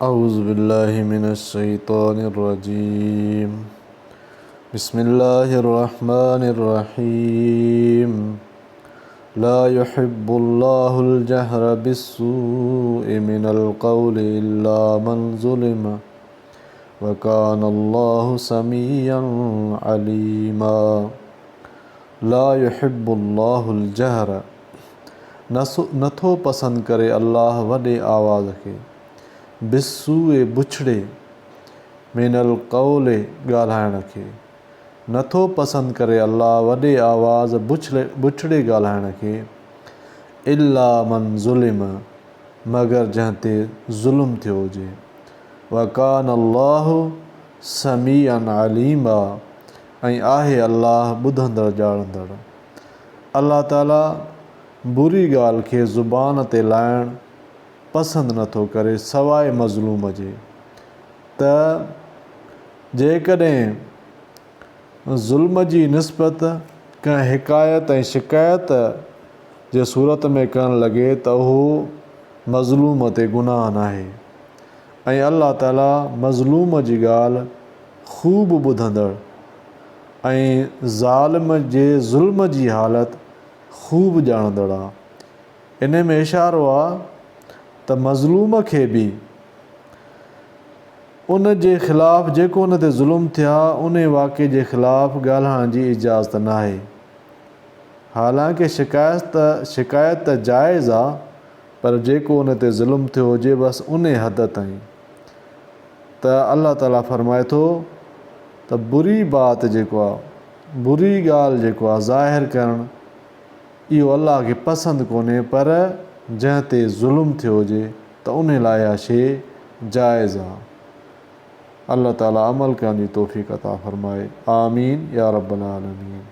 अऊज़ु बिल्लाहि मिनश्शैतानिर्रजीम बिस्मिल्लाहिर्रहमानिर्रहीम ला युहिब्बुल्लाहुल जहरा बिस्सूइ मिनल क़ौलि इल्ला मन ज़ुलिम व कानल्लाहु समीअन अलीमा। ला युहिब्बुल्लाहुल जहरा, नथो पसंदि करे अल्लाह वॾे आवाज़ खे, बिस्सूए बुछड़े, मिनल क़ौले ॻाल्हाइण खे, नथो पसंदि करे अल्लाह वॾे आवाज़ बुछड़े ॻाल्हाइण खे, इल्ला मन ज़ुलिम, मगर जंहिं ते ज़ुल्म थियो हुजे, व कान अल्लाहु समीअन अलीमा, ऐं आहे अल्लाह ॿुधंदड़ ॼाणंदड़। अल्लाह ताला बुरी ॻाल्हि खे ज़ुबान ते लाइण पसंदि नथो करे सवाइ मज़लूम जे। त जेकॾहिं ज़ुल्म जी निस्बत कंहिं हिकायत ऐं शिकायत जे सूरत में करणु लॻे त उहो मज़लूम ते गुनाह नाहे, ऐं अल्लाह ताला मज़लूम जी ॻाल्हि ख़ूब ॿुधंदड़ ऐं ज़ालिम जे ज़ुल्म जी हालति ख़ूब ॼाणंदड़ आहे। इन में इशारो आहे त मज़लूम खे बि उन जे ख़िलाफ़ु जेको उन ते ज़ुल्म थिया उन वाक़े जे ख़िलाफ़ु ॻाल्हाइण जी इजाज़त नाहे। हालांकि शिकायत त जाइज़ आहे, पर जेको उन ते ज़ुल्म थियो हुजे बसि उन हद ताईं। त अल्लाह ताला फरमाए थो त बुरी बात जेको आहे, बुरी ॻाल्हि जेको आहे ज़ाहिर करणु, इहो अल्लाह खे पसंदि कोन्हे, पर जंहिं ते ज़ुल्म थियो हुजे त उन लाइ इहा शइ जाइज़ आहे। अल्लाह ताला अमल करण जी तौफ़ीक़ अता फ़रमाए। आमीन या रब्बल आलमीन।